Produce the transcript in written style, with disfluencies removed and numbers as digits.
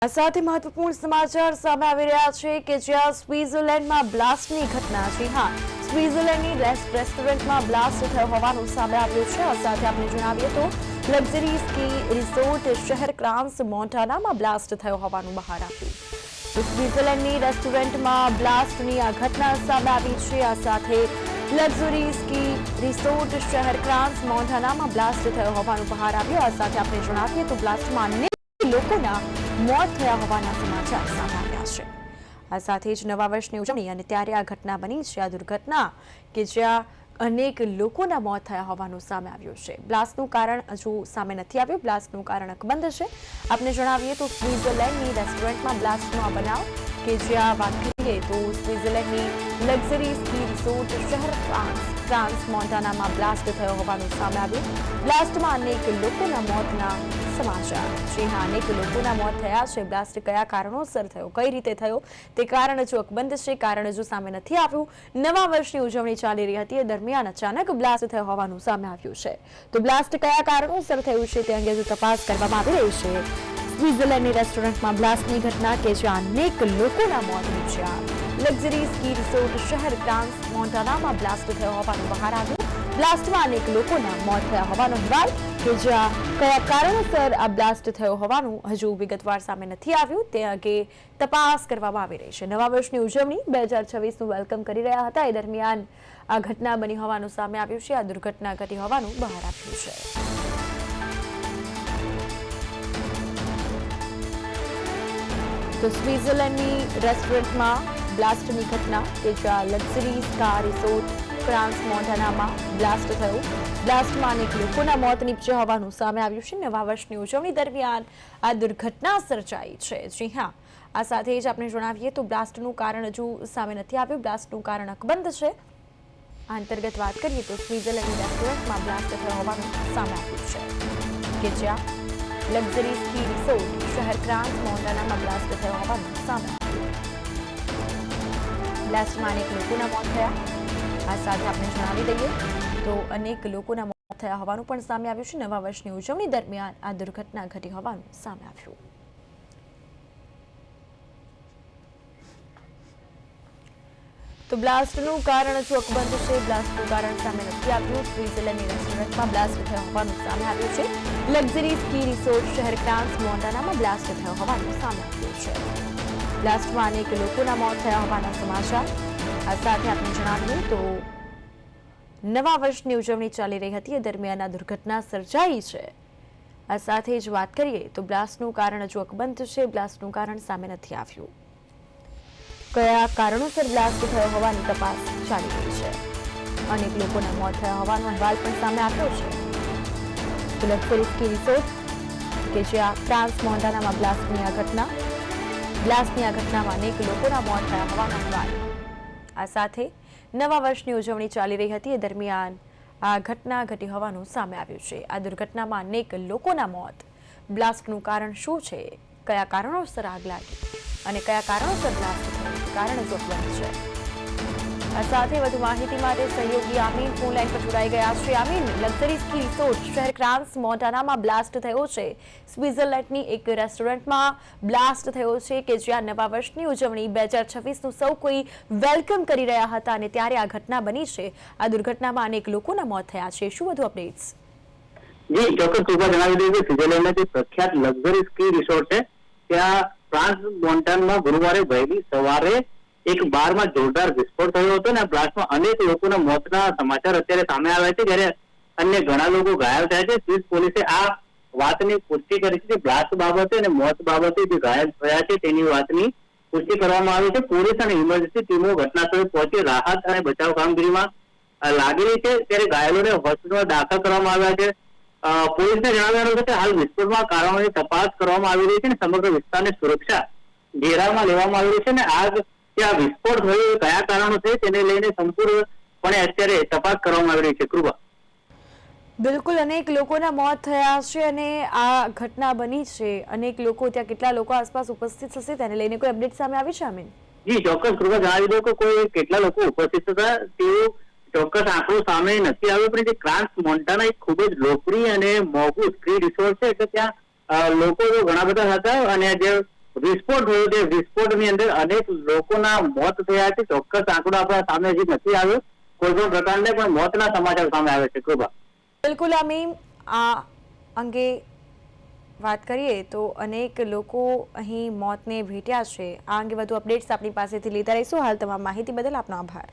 સાથે મહત્વપૂર્ણ સમાચાર સામે આવી રહ્યા છે કે જ્યાં સ્વિટ્ઝરલેન્ડમાં બ્લાસ્ટની ઘટના છે। હા, સ્વિટ્ઝરલેન્ડની રેસ્ટોરન્ટમાં બ્લાસ્ટ થયો હોવાનું સામે આવ્યું છે। આ સાથે આપણે જણાવીએ તો લક્ઝરી સ્કી રિસોર્ટ શહેર ક્રાન્સ મોન્ટાનામાં બ્લાસ્ટ થયો હોવાનું બહાર આવ્યું। તો સ્વિટ્ઝરલેન્ડની રેસ્ટોરન્ટમાં બ્લાસ્ટની આ ઘટના સામે આવી છે। આ સાથે લક્ઝરી સ્કી રિસોર્ટ શહેર ક્રાન્સ મોન્ટાનામાં બ્લાસ્ટ થયો હોવાનું બહાર આવ્યું। આ સાથે આપણે જણાવીએ તો બ્લાસ્ટમાં લોકોના મોત થયા હોવાના સમાચાર સામે આવ્યા છે। આ સાથે જ નવા વર્ષની ઉજવણી અને ત્યારે આ ઘટના બની છે। આ દુર્ઘટના કે જ્યાં અનેક લોકોના મોત થયા હોવાનું સામે આવ્યું છે। બ્લાસ્ટનું કારણ હજુ સામે નથી આવ્યું। બ્લાસ્ટનું કારણ અકબંધ છે। આપણે જણાવીએ તો સ્વિટ્ઝરલેન્ડની રેસ્ટોરન્ટમાં બ્લાસ્ટનો આ બનાવ કે જ્યાં વાત કરીએ તો સ્વિટ્ઝરલેન્ડની લક્ઝરી સ્કી રિસોર્ટ શહેર ક્રાન્સ મોન્ટાનામાં બ્લાસ્ટ થયો હોવાનું સામે આવ્યું। બ્લાસ્ટમાં અનેક લોકોના મોતના સમાચાર છે। હા, અનેક લોકોના મોત થયા છે। બ્લાસ્ટ કયા કારણોસર થયો, કઈ રીતે થયો તે કારણ હજુ અકબંધ છે। કારણ હજુ સામે નથી આવ્યું। નવા વર્ષની ઉજવણી ચાલી રહી હતી એ દરમિયાન અચાનક બ્લાસ્ટ થયો હોવાનું સામે આવ્યું છે। તો બ્લાસ્ટ કયા કારણોસર થયું છે તે અંગે હજુ તપાસ કરવામાં આવી રહી છે। સ્વિટ્ઝરલેન્ડની રેસ્ટોરન્ટમાં બ્લાસ્ટની ઘટના કે જ્યાં અનેક લોકોના મોત નીપજ્યા। લક્ઝરી સ્કી રિસોર્ટ શહેર ક્રાન્સ મોન્ટાનામાં બ્લાસ્ટ થયો હોવાનું બહાર આવ્યું। બ્લાસ્ટમાં અનેક લોકોના મોત થયા હોવાનો અહેવાલ કે જ્યાં કયા કારણોસર આ બ્લાસ્ટ થયો હોવાનું હજુ વિગતવાર સામે નથી આવ્યું તે અંગે તપાસ કરવામાં આવી રહી છે। નવા વર્ષની ઉજવણી 2026નું વેલકમ કરી રહ્યા હતા એ દરમિયાન આ ઘટના બની હોવાનું સામે આવ્યું છે। આ દુર્ઘટના ઘટી હોવાનું બહાર આવ્યું છે। તો સ્વિટ્ઝરલેન્ડની રેસ્ટોરન્ટમાં બ્લાસ્ટની ઘટના કે જ્યાં લક્ઝરી સ્કા રિસોર્ટ ક્રાન્સ મોન્ટાનામાં બ્લાસ્ટ થયો। બ્લાસ્ટમાં અનેક લોકોના મોત નીપજ્યા હોવાનું સામે આવ્યું છે। નવા વર્ષની ઉજવણી દરમિયાન આ દુર્ઘટના સર્જાઈ છે। જી હા, આ સાથે જ આપણે જણાવીએ તો બ્લાસ્ટનું કારણ હજુ સામે નથી આવ્યું। બ્લાસ્ટનું કારણ અકબંધ છે। આ અંતર્ગત વાત કરીએ તો સ્વિટ્ઝરલેન્ડની રેસ્ટોરન્ટમાં બ્લાસ્ટ થયો હોવાનું સામે આવ્યું છે કે જ્યાં લક્ઝરી સ્કી રિસોર્ટ શહેર ક્રાન્સ મોન્ટાનામાં બ્લાસ્ટ થયો હોવાનું સામે આવ્યું। બ્લાસ્ટમાં અનેક લોકોના મોત થયા। આ સાથે આપણે જણાવી દઈએ તો અનેક લોકોના મોત થયા હોવાનું પણ સામે આવ્યું છે। નવા વર્ષની ઉજવણી દરમિયાન આ દુર્ઘટના ઘટી હોવાનું સામે આવ્યું। તો બ્લાસ્ટનું કારણ હજુ અકબંધ છે। બ્લાસ્ટનું કારણ સામે નથી આવ્યું। સ્વિટ્ઝરલેન્ડની રેસ્ટોરન્ટમાં બ્લાસ્ટ થયો હોવાનું સામે આવ્યું છે। લક્ઝરી સ્કી રિસોર્ટ શહેર ક્રાન્સ મોન્ટાનામાં બ્લાસ્ટ થયો હોવાનું સામે આવ્યું છે। બ્લાસ્ટમાં અનેક લોકોના મોત થયા હોવાના સમાચાર। આ સાથે આપણે જણાવીએ તો નવા વર્ષની ઉજવણી ચાલી રહી હતી એ દરમિયાન આ દુર્ઘટના સર્જાઈ છે। આ સાથે જ વાત કરીએ તો બ્લાસ્ટનું કારણ હજુ અકબંધ છે। બ્લાસ્ટનું કારણ સામે નથી આવ્યું। કયા કારણોસર બ્લાસ્ટ થયો હોવાની તપાસ ચાલી રહી છે। અનેક લોકોના મોત થયા હોવાનો અહેવાલ પણ સામે આવ્યો છે। લક્ઝરી સ્કી રિસોર્ટ કે જ્યાં ક્રાન્સ મોન્ટાનામાં બ્લાસ્ટની આ ઘટનામાં અનેક લોકોના મોત થયા હોવાનો અહેવાલ। આ સાથે નવા વર્ષની ઉજવણી ચાલી રહી હતી એ દરમિયાન આ ઘટના ઘટી હોવાનું સામે આવ્યું છે। આ દુર્ઘટનામાં અનેક લોકોના મોત। બ્લાસ્ટનું કારણ શું છે, કયા કારણોસર આગ લાગી અને કયા કારણોસર બ્લાસ્ટ થયું કારણ હજુ અકબંધ છે। આ સાથે વધુ માહિતી માટે સહયોગી આમીન ફોન લાઈન પર જોડાઈ ગયા છે। આમીન, લક્ઝરી સ્કી રિસોર્ટ શહેર ક્રાન્સ મોન્ટાનામાં બ્લાસ્ટ થયો છે। સ્વિટ્ઝરલેન્ડની એક રેસ્ટોરન્ટમાં બ્લાસ્ટ થયો છે કે જ્યાં નવા વર્ષની ઉજવણી 2026નું સૌ કોઈ વેલકમ કરી રહ્યા હતા અને ત્યારે આ ઘટના બની છે। આ દુર્ઘટનામાં અનેક લોકોના મોત થયા છે। શું વધુ અપડેટ્સ? જી ચોક્કસ રૂપે જણાવી દઉં કે સ્વિટ્ઝરલેન્ડના જે પ્રખ્યાત લક્ઝરી સ્કી રિસોર્ટ છે ત્યાં ક્રાન્સ મોન્ટાનામાં ગુરુવારે વહેલી સવારે એક બારમાં જોરદાર વિસ્ફોટ થયો હતો અને બ્લાસ્ટમાં અનેક લોકોના મોતના સમાચાર અત્યારે સામે આવ્યા છે જ્યારે અન્ય ઘણા લોકો ઘાયલ થયા છે। સ્વિસ પોલીસે આ વાતની પુષ્ટિ કરી છે કે બ્લાસ્ટ બાબતે અને મોત બાબતે જે ઘાયલ થયા છે તેની વાતની પુષ્ટિ કરવામાં આવી છે। પોલીસ અને ઇમરજન્સી ટીમો ઘટનાસ્થળે પહોંચી રાહત અને બચાવ કામગીરીમાં લાગેલી છે ત્યારે ઘાયલોને હોસ્પિટલમાં દાખલ કરવામાં આવ્યા છે। પોલીસને જણાવ્યું છે કે હાલ વિસ્ફોટમાં કારણોની તપાસ કરવામાં આવી રહી છે અને સમગ્ર વિસ્તારની સુરક્ષા ઘેરાવમાં લેવામાં આવી રહી છે અને આગ ત્યાં વિસ્ફોટ થયો કયા કારણો છે તેને લઈને સંપૂર્ણપણે અત્યારે તપાસ કરવામાં આવી રહી છે। કૃપા બિલકુલ, અનેક લોકોના મોત થયા છે અને આ ઘટના બની છે। અનેક લોકો ત્યાં કેટલા લોકો આસપાસ ઉપસ્થિત હશે તેને લઈને કોઈ અપડેટ સામે આવી છે? આમીન જી ચોક્કસ કૃપા જણાવી દો કે કોઈ કેટલા લોકો ઉપસ્થિત હતા તેવું ચોક્કસ આંકડો સામે નથી આવ્યો પણ જે ક્રાન્સ મોન્ટાના એક ખૂબ જ લોકપ્રિય અને મોંઘું સ્કી રિસોર્ટ છે એટલે ત્યાં લોકો ઘણા બધા હતા અને જે વિસ્ફોટ થયો છે. વિસ્ફોટની અંદર અનેક લોકોના મોત થયા છે. ચોક્કસ આંકડો આપણા સામે હજી નથી આવ્યો. કોઈ પણ પ્રકારને પણ મોતના સમાચાર સામે આવે છે. કૃપા. બિલકુલ અમીમ, આ અંગે વાત કરીએ તો અનેક લોકો અહીં મોતને ભેટ્યા છે. આ અંગે વધુ અપડેટ્સ આપણી પાસેથી લેતા રહીશું. હાલ તમામ માહિતી બદલ આપનો આભાર.